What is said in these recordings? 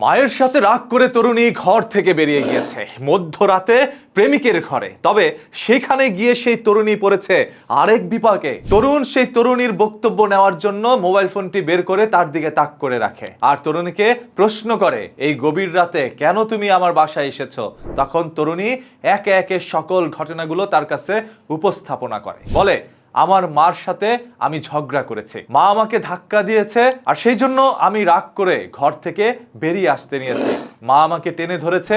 মায়ের সাথে রাগ করে তরুণী ঘর থেকে বেরিয়ে গিয়েছে মধ্যরাতে প্রেমিকের ঘরে। তবে সেখানে গিয়ে সেই তরুণী পড়েছে আরেক বিপাকে। তরুণ সেই তরুণীর বক্তব্য নেওয়ার জন্য মোবাইল ফোনটি বের করে তার দিকে তাক করে রাখে আর তরুণীকে প্রশ্ন করে, এই গভীর রাতে কেন তুমি আমার বাসায় এসেছো? তখন তরুণী একে একে সকল ঘটনাগুলো তার কাছে উপস্থাপনা করে। বলে, আমার মার সাথে আমি ঝগড়া করেছি, মা আমাকে ধাক্কা দিয়েছে আর সেই জন্য আমি রাগ করে ঘর থেকে বেরিয়ে আসতে নিয়েছি। মা আমাকে টেনে ধরেছে,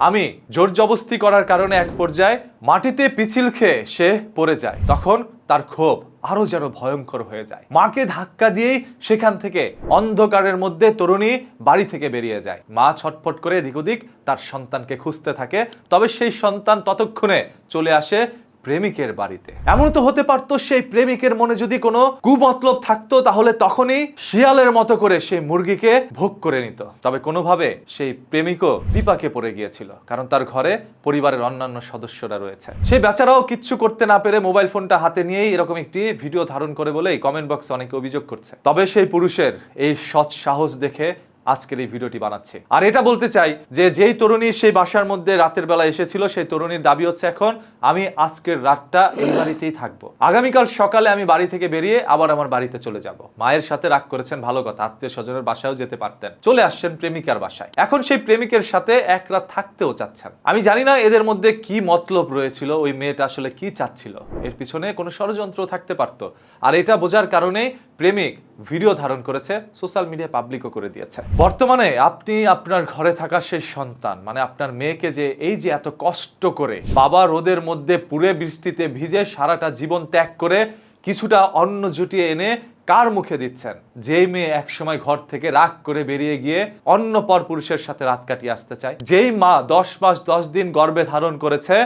আমি জোর জবস্তি করার কারণে এক পর্যায়ে মাটিতে পিছিল খেয়ে সে পড়ে যায়। তখন তার ক্ষোভ আরো যেন ভয়ঙ্কর হয়ে যায়। মাকে ধাক্কা দিয়েই সেখান থেকে অন্ধকারের মধ্যে তরুণী বাড়ি থেকে বেরিয়ে যায়। মা ছটফট করে এদিক ওদিক তার সন্তানকে খুঁজতে থাকে। তবে সেই সন্তান ততক্ষণে চলে আসে প্রেমিকের বাড়িতে। এমন তো হতে পারতো সেই প্রেমিকের মনে যদি কোনো কুমতলব থাকতো তাহলে তখনই শিয়ালের মতো করে সেই মুরগিকে ভোগ করে নিত। তবে কোনোভাবে সেই প্রেমিকও বিপাকে পড়ে গিয়েছিল, কারণ তার ঘরে পরিবারের অন্যান্য সদস্যরা রয়েছে। সেই বেচারাও কিচ্ছু করতে না পেরে মোবাইল ফোনটা হাতে নিয়েই এরকম একটি ভিডিও ধারণ করে বলেই কমেন্ট বক্সে অনেকে অভিযোগ করছে। তবে সেই পুরুষের এই সৎ সাহস দেখে আজকের এই ভিডিওটি বানাচ্ছি। আর এটা বলতে চাই যে যেই তরুণী সেই বাসার মধ্যে রাতের বেলা এসেছিল সেই তরুণীর দাবি হচ্ছে এখন আমি আজকের রাতটা এই বাড়িতেই থাকবো, আগামীকাল সকালে আমি বাড়ি থেকে বেরিয়ে আবার আমার বাড়িতে চলে যাব। মায়ের সাথে রাগ করেছেন ভালো কথা, আত্মীয় স্বজনের বাসায়ও যেতে পারতেন, চলে আসছেন প্রেমিকার বাসায়। এখন সেই প্রেমিকের সাথে এক রাত থাকতেও চাচ্ছেন। আমি জানি না এদের মধ্যে কি মতলব রয়েছিল, ওই মেয়েটা আসলে কি চাচ্ছিল, এর পিছনে কোনো ষড়যন্ত্র থাকতে পারতো। আর এটা বোঝার কারণে প্রেমিক ভিডিও ধারণ করেছে, সোশ্যাল মিডিয়ায় পাবলিকও করে দিয়েছে। বর্তমানে আপনি আপনার ঘরে থাকা সেই সন্তান মানে আপনার মেয়েকে যে এই যে এত কষ্ট করে বাবা রোদের মধ্যে পুরে বৃষ্টিতে ভিজে সারাটা জীবন ত্যাগ করে কিছুটা অন্ন জুটিয়ে এনে কার মুখে দিচ্ছেন? যেই মেয়ে একসময় ঘর থেকে রাগ করে বেরিয়ে গিয়ে অন্য পর পুরুষের সাথে রাত কাটিয়ে আসতে চায়, যেই মা 10 মাস 10 দিন গর্ভে ধারণ করেছে,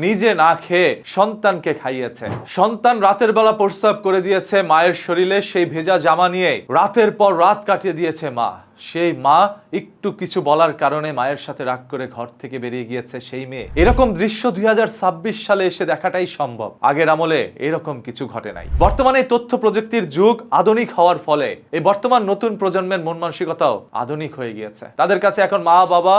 নিজে না খেয়ে সন্তানকে খাইয়েছে, সন্তান রাতের বেলা প্রস্রাব করে দিয়েছে মায়ের শরীরে, সেই ভেজা জামা নিয়ে রাতের পর রাত কাটিয়ে দিয়েছে মা। সেই মা একটু কিছু বলার কারণে মায়ের সাথে রাগ করে ঘর থেকে বেরিয়ে গিয়েছে সেই মেয়ে। এরকম দৃশ্য 2026 সালে এসে দেখাটাই সম্ভব, আগের আমলে এরকম কিছু ঘটে নাই। বর্তমানে তথ্য প্রযুক্তির যুগ আধুনিক হওয়ার ফলে এই বর্তমান নতুন প্রজন্মের মন মানসিকতাও আধুনিক হয়ে গিয়েছে। তাদের কাছে এখন মা বাবা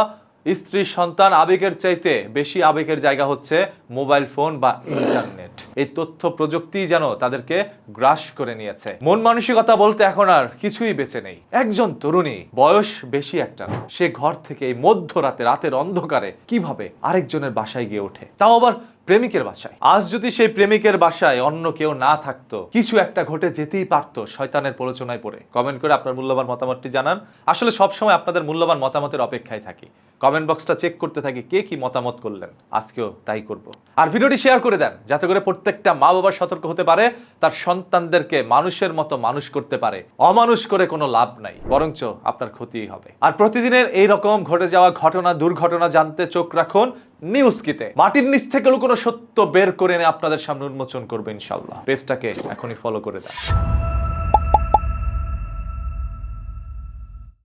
স্ত্রী সন্তান আবেগের চাইতে বেশি আবেগের জায়গা হচ্ছে মোবাইল ফোন বা ইন্টারনেট। এই তথ্য প্রযুক্তি যেন তাদেরকে গ্রাস করে নিয়েছে। মন মানসিকতা বলতে এখন আর কিছুই বেঁচে নেই। একজন তরুণী, বয়স বেশি একটা, সে ঘর থেকে এই মধ্যরাতে রাতের অন্ধকারে কিভাবে আরেকজনের বাসায় গিয়ে ওঠে, তাও আবার প্রেমিকের বাসায়। আজ যদি সেই প্রেমিকের বাসায় অন্য কেউ না থাকতো, কিছু একটা ঘটে যেতেই পারতো শয়তানের প্ররোচনায় পড়ে। কমেন্ট করে আপনার মূল্যবান মতামতটি জানান। আসলে সবসময় আপনাদের মূল্যবান মতামতের অপেক্ষায় থাকি, কমেন্ট বক্সটা চেক করতে থাকি কে কি মতামত করলেন। আজকেও তাই করব। আর ভিডিওটি শেয়ার করে দেন যাতে করে প্রত্যেকটা মা বাবা সতর্ক হতে পারে, তার সন্তানদেরকে মানুষের মতো মানুষ করতে পারে। অমানুষ করে কোনো লাভ নাই, বরঞ্চ আপনার ক্ষতিই হবে। আর প্রতিদিনের এই রকম ঘটে যাওয়া ঘটনা দুর্ঘটনা জানতে চোখ রাখুন নিউজ কিতে। মাটির নিচ থেকে কোনো সত্য বের করে এনে আপনাদের সামনে উন্মোচন করবে ইনশাআল্লাহ। পেজটাকে এখনই ফলো করে দেন।